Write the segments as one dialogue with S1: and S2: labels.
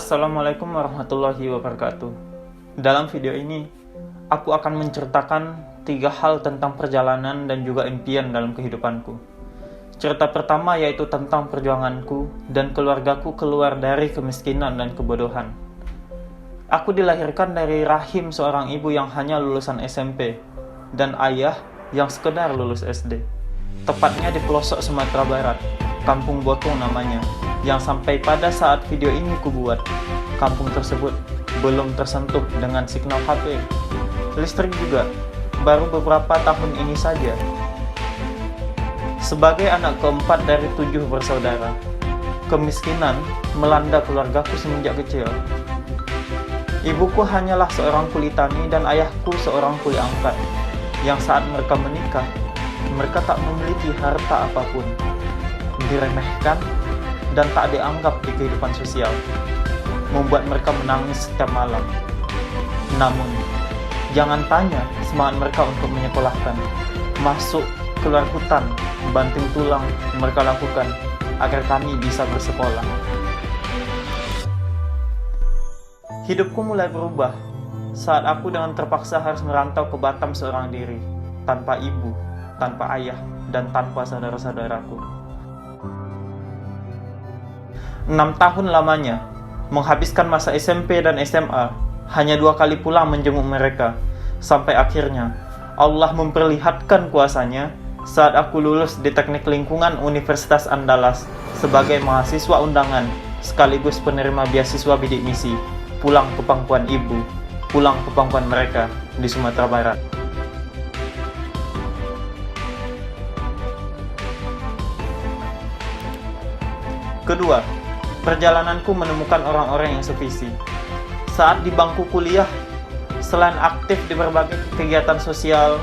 S1: Assalamualaikum warahmatullahi wabarakatuh. Dalam video ini, aku akan menceritakan 3 hal tentang perjalanan dan juga impian dalam kehidupanku. Cerita pertama yaitu tentang perjuanganku dan keluargaku keluar dari kemiskinan dan kebodohan. Aku dilahirkan dari rahim seorang ibu yang hanya lulusan SMP dan ayah yang sekedar lulus SD. Tepatnya di pelosok Sumatera Barat, Kampung Botong namanya, yang sampai pada saat video ini kubuat, kampung tersebut belum tersentuh dengan signal HP. Listrik juga baru beberapa tahun ini saja. Sebagai anak keempat dari 7 bersaudara, kemiskinan melanda keluargaku semenjak kecil. Ibuku hanyalah seorang kuli tani dan ayahku seorang kuli angkat, yang saat mereka menikah, mereka tak memiliki harta apapun, diremehkan dan tak dianggap di kehidupan sosial, membuat mereka menangis setiap malam. Namun, jangan tanya semangat mereka untuk menyekolahkan. Masuk, keluar hutan, banting tulang mereka lakukan agar kami bisa bersekolah. Hidupku mulai berubah saat aku dengan terpaksa harus merantau ke Batam seorang diri, tanpa ibu, tanpa ayah, dan tanpa saudara-saudaraku. 6 tahun lamanya, menghabiskan masa SMP dan SMA, hanya 2 kali pulang menjenguk mereka, sampai akhirnya Allah memperlihatkan kuasanya saat aku lulus di Teknik Lingkungan Universitas Andalas sebagai mahasiswa undangan sekaligus penerima beasiswa bidik misi, pulang ke pangkuan ibu, pulang ke pangkuan mereka di Sumatera Barat. Kedua, perjalananku menemukan orang-orang yang sevisi. Saat di bangku kuliah, selain aktif di berbagai kegiatan sosial,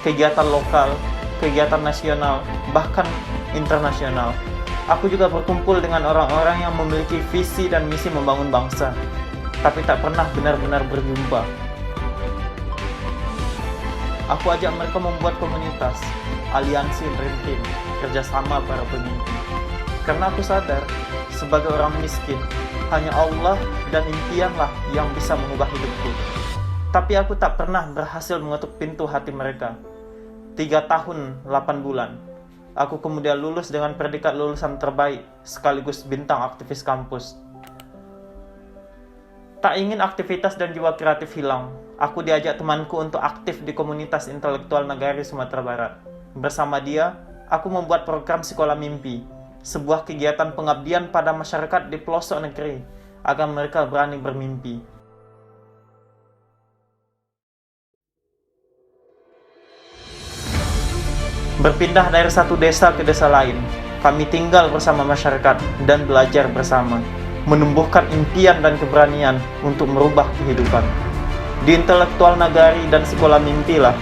S1: kegiatan lokal, kegiatan nasional, bahkan internasional, aku juga berkumpul dengan orang-orang yang memiliki visi dan misi membangun bangsa, tapi tak pernah benar-benar berjumpa. Aku ajak mereka membuat komunitas, aliansi Dream Team, kerjasama para pemimpin. Karena aku sadar, sebagai orang miskin, hanya Allah dan impianlah yang bisa mengubah hidupku. Tapi aku tak pernah berhasil mengetuk pintu hati mereka. 3 tahun 8 bulan, aku kemudian lulus dengan predikat lulusan terbaik sekaligus bintang aktivis kampus. Tak ingin aktivitas dan jiwa kreatif hilang, aku diajak temanku untuk aktif di komunitas intelektual Nagari Sumatera Barat. Bersama dia, aku membuat program Sekolah Mimpi, sebuah kegiatan pengabdian pada masyarakat di pelosok negeri agar mereka berani bermimpi. Berpindah dari satu desa ke desa lain, kami tinggal bersama masyarakat dan belajar bersama, menumbuhkan impian dan keberanian untuk merubah kehidupan. Di Intelektual Nagari dan Sekolah Mimpilah,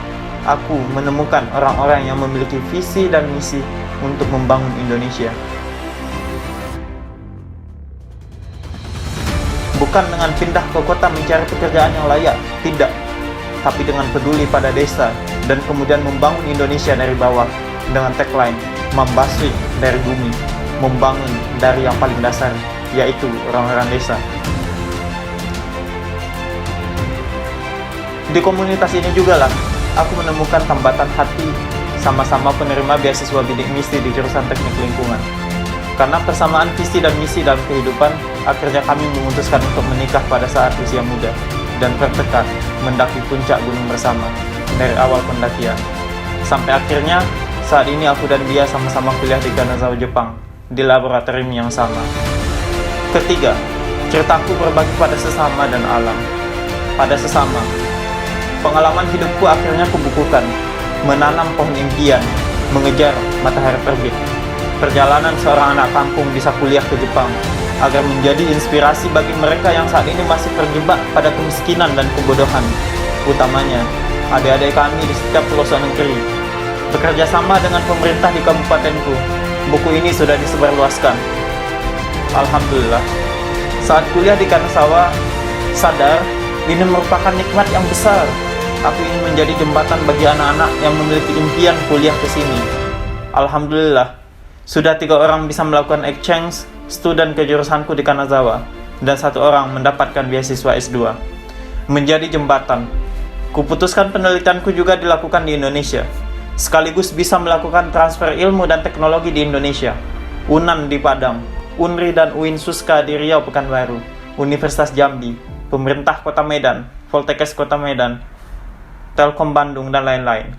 S1: aku menemukan orang-orang yang memiliki visi dan misi untuk membangun Indonesia. Bukan dengan pindah ke kota mencari pekerjaan yang layak, tidak. Tapi dengan peduli pada desa dan kemudian membangun Indonesia dari bawah dengan tagline Mambaswi dari bumi, membangun dari yang paling dasar, yaitu orang-orang desa. Di komunitas ini juga lah aku menemukan tambatan hati sama-sama penerima beasiswa bidik misi di jurusan Teknik Lingkungan. Karena persamaan visi dan misi dalam kehidupan, akhirnya kami memutuskan untuk menikah pada saat usia muda dan bertekad mendaki puncak gunung bersama dari awal pendakian. Sampai akhirnya, saat ini aku dan dia sama-sama kuliah di Kanazawa, Jepang, di laboratorium yang sama. Ketiga, ceritaku berbagi pada sesama dan alam. Pada sesama, pengalaman hidupku akhirnya kubukukan, menanam pohon impian, mengejar matahari terbit. Perjalanan seorang anak kampung bisa kuliah ke Jepang agar menjadi inspirasi bagi mereka yang saat ini masih terjebak pada kemiskinan dan kebodohan, utamanya adik-adik kami di setiap pelosok negeri. Bekerja sama dengan pemerintah di kabupatenku, buku ini sudah disebarluaskan. Alhamdulillah, saat kuliah di Kanazawa, sadar ini merupakan nikmat yang besar. Aku ingin menjadi jembatan bagi anak-anak yang memiliki impian kuliah ke sini. Alhamdulillah, Sudah 3 orang bisa melakukan exchange student ke jurusanku di Kanazawa, dan 1 orang mendapatkan beasiswa S2. Menjadi jembatan, kuputuskan penelitianku juga dilakukan di Indonesia, sekaligus bisa melakukan transfer ilmu dan teknologi di Indonesia. UNAN di Padang, UNRI dan UIN Suska di Riau Pekanbaru, Universitas Jambi, pemerintah Kota Medan, Poltekkes Kota Medan, Telkom Bandung, dan lain-lain.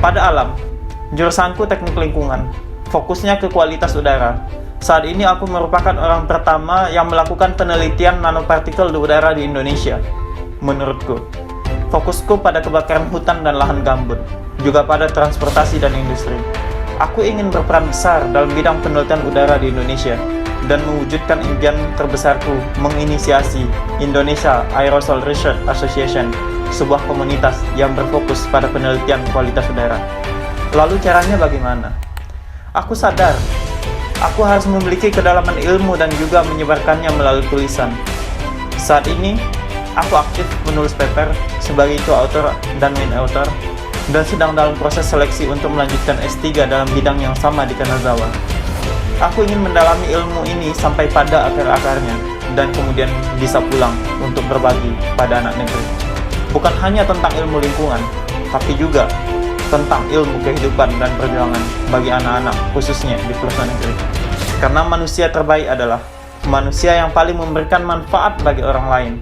S1: Pada alam, jurusanku teknik lingkungan, fokusnya ke kualitas udara. Saat ini aku merupakan orang pertama yang melakukan penelitian nanopartikel di udara di Indonesia. Menurutku, fokusku pada kebakaran hutan dan lahan gambut, juga pada transportasi dan industri. Aku ingin berperan besar dalam bidang penelitian udara di Indonesia dan mewujudkan impian terbesarku menginisiasi Indonesia Aerosol Research Association, sebuah komunitas yang berfokus pada penelitian kualitas udara. Lalu caranya bagaimana? Aku sadar, aku harus memiliki kedalaman ilmu dan juga menyebarkannya melalui tulisan. Saat ini, aku aktif menulis paper sebagai co-author dan main author, dan sedang dalam proses seleksi untuk melanjutkan S3 dalam bidang yang sama di Kanazawa. Aku ingin mendalami ilmu ini sampai pada akar-akarnya, dan kemudian bisa pulang untuk berbagi pada anak negeri. Bukan hanya tentang ilmu lingkungan, tapi juga tentang ilmu kehidupan dan perjuangan bagi anak-anak, khususnya di pelosok negeri. Karena manusia terbaik adalah manusia yang paling memberikan manfaat bagi orang lain.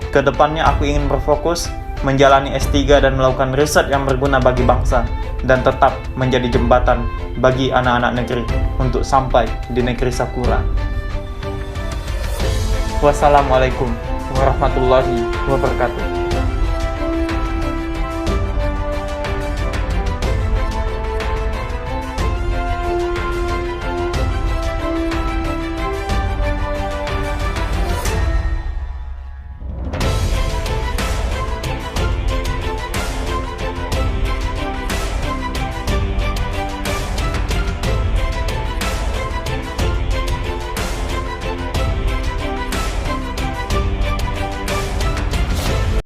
S1: Kedepannya aku ingin berfokus menjalani S3 dan melakukan riset yang berguna bagi bangsa, dan tetap menjadi jembatan bagi anak-anak negeri untuk sampai di negeri Sakura. Wassalamualaikum warahmatullahi wabarakatuh.